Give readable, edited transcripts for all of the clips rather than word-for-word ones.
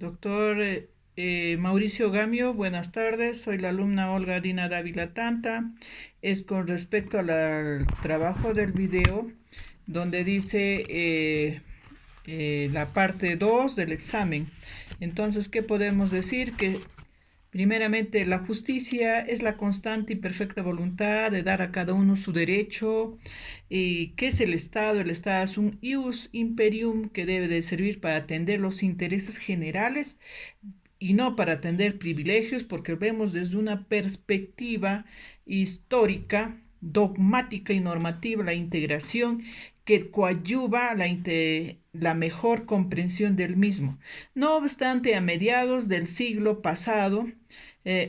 Doctor Mauricio Gamio, buenas tardes. Soy la alumna Olga Dina Dávila Tanta. Es con respecto al trabajo del video donde dice la parte 2 del examen. Entonces, ¿qué podemos decir? Que primeramente la justicia es la constante y perfecta voluntad de dar a cada uno su derecho. ¿Y qué es el Estado? El Estado es un ius imperium que debe de servir para atender los intereses generales y no para atender privilegios, porque vemos desde una perspectiva histórica, dogmática y normativa la integración que coadyuva la mejor comprensión del mismo. No obstante, a mediados del siglo pasado,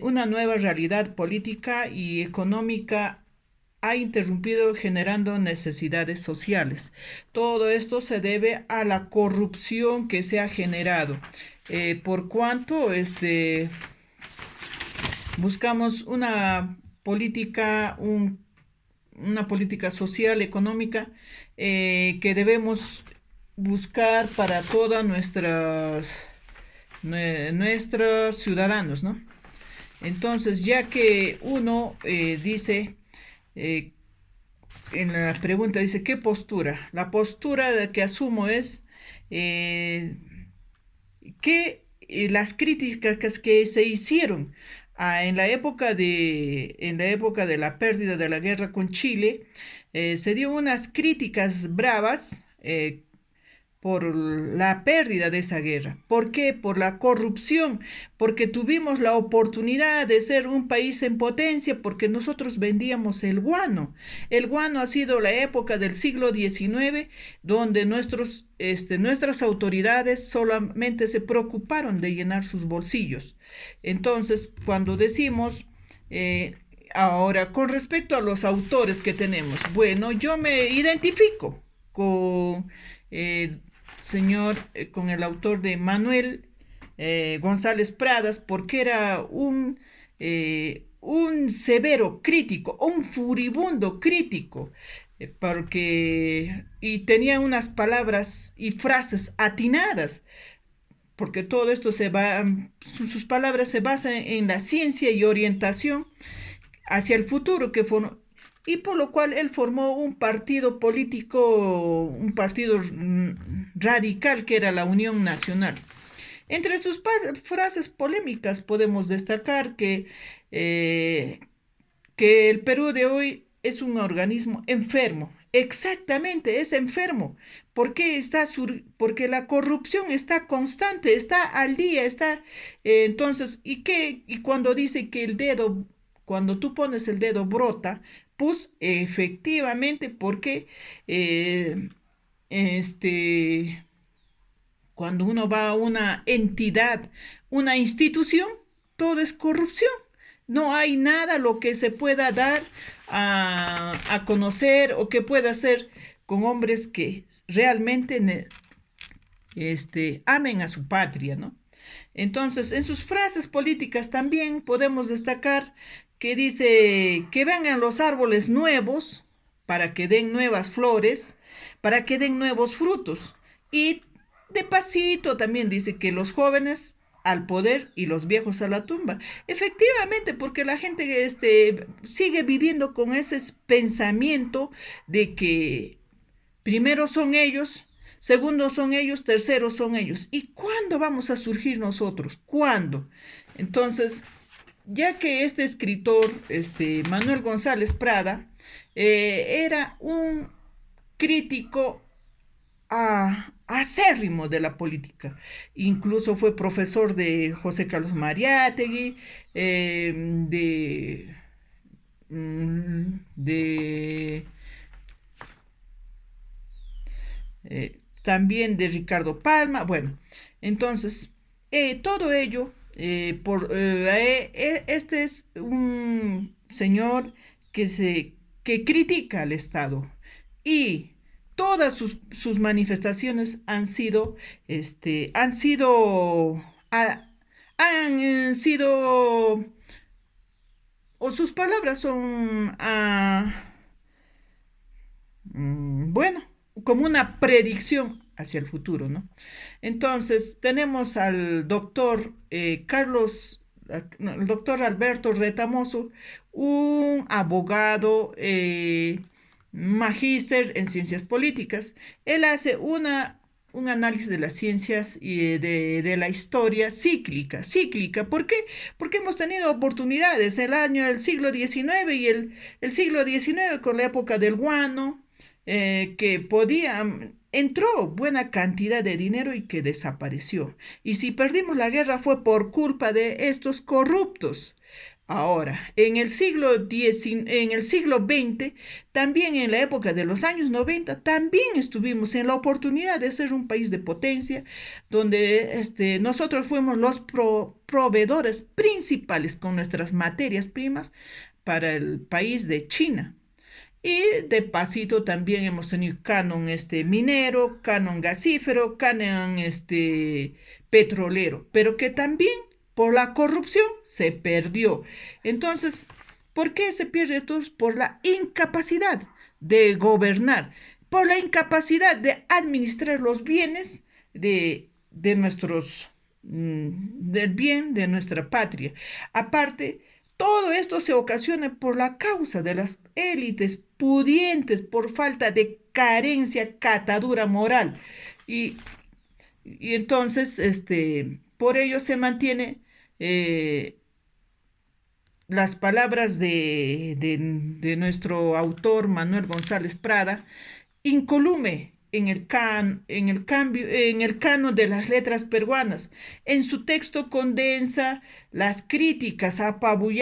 una nueva realidad política y económica ha interrumpido generando necesidades sociales. Todo esto se debe a la corrupción que se ha generado. Por cuanto buscamos una política social, económica, que debemos buscar para todos nuestros ciudadanos, ¿no? Entonces, ya que uno dice, eh, en la pregunta dice, ¿qué postura? La postura que asumo es eh, que las críticas que se hicieron en la época de la pérdida de la guerra con Chile, se dio unas críticas bravas por la pérdida de esa guerra. ¿Por qué? Por la corrupción, porque tuvimos la oportunidad de ser un país en potencia, porque nosotros vendíamos el guano. El guano ha sido la época del siglo XIX, donde nuestras autoridades solamente se preocuparon de llenar sus bolsillos. Entonces, cuando decimos... ahora, con respecto a los autores que tenemos, bueno, yo me identifico con eh, con el autor de Manuel González Pradas, porque era un severo crítico, un furibundo crítico, y tenía unas palabras y frases atinadas, porque todo esto sus palabras se basan en la ciencia y orientación hacia el futuro y por lo cual él formó un partido político, un partido radical que era la Unión Nacional. Entre sus frases polémicas podemos destacar eh, que el Perú de hoy es un organismo enfermo. Exactamente, es enfermo. ¿Por qué porque la corrupción está constante, está al día, entonces, y cuando dice que cuando tú pones el dedo brota, pues efectivamente, porque eh, este, cuando uno va a una entidad, una institución, todo es corrupción. No hay nada lo que se pueda dar a conocer o que pueda hacer con hombres que realmente amen a su patria, ¿no? Entonces, en sus frases políticas también podemos destacar que dice que vengan los árboles nuevos para que den nuevas flores, para que den nuevos frutos. Y de pasito también dice que los jóvenes al poder y los viejos a la tumba. Efectivamente, porque la gente sigue viviendo con ese pensamiento de que primero son ellos, segundo son ellos, tercero son ellos. ¿Y cuándo vamos a surgir nosotros? ¿Cuándo? Entonces, ya que este escritor, Manuel González Prada, era un crítico acérrimo de la política. Incluso fue profesor de José Carlos Mariátegui, de también de Ricardo Palma. Bueno, entonces, todo ello, este es un señor que critica al Estado y todas sus manifestaciones han sido, han sido, o sus palabras son, bueno, como una predicción hacia el futuro, ¿no? Entonces, tenemos al doctor el doctor Alberto Retamoso, un abogado magíster en ciencias políticas. Él hace un análisis de las ciencias y de la historia cíclica. ¿Por qué? Porque hemos tenido oportunidades, el siglo XIX y el siglo XIX con la época del guano, que entró buena cantidad de dinero y que desapareció. Y si perdimos la guerra fue por culpa de estos corruptos. Ahora, en el siglo XX, también en la época de los años 90, también estuvimos en la oportunidad de ser un país de potencia, donde nosotros fuimos los proveedores principales con nuestras materias primas para el país de China. Y de pasito también hemos tenido canon minero, canon gasífero, canon petrolero, pero que también por la corrupción se perdió. Entonces, ¿por qué se pierde esto? Por la incapacidad de gobernar, por la incapacidad de administrar los bienes de del bien de nuestra patria. Aparte, todo esto se ocasiona por la causa de las élites pudientes, por falta de carencia, catadura moral. Y, y entonces, por ello se mantiene eh, las palabras de nuestro autor Manuel González Prada, incolume en el canon de las letras peruanas. En su texto condensa las críticas apabulladas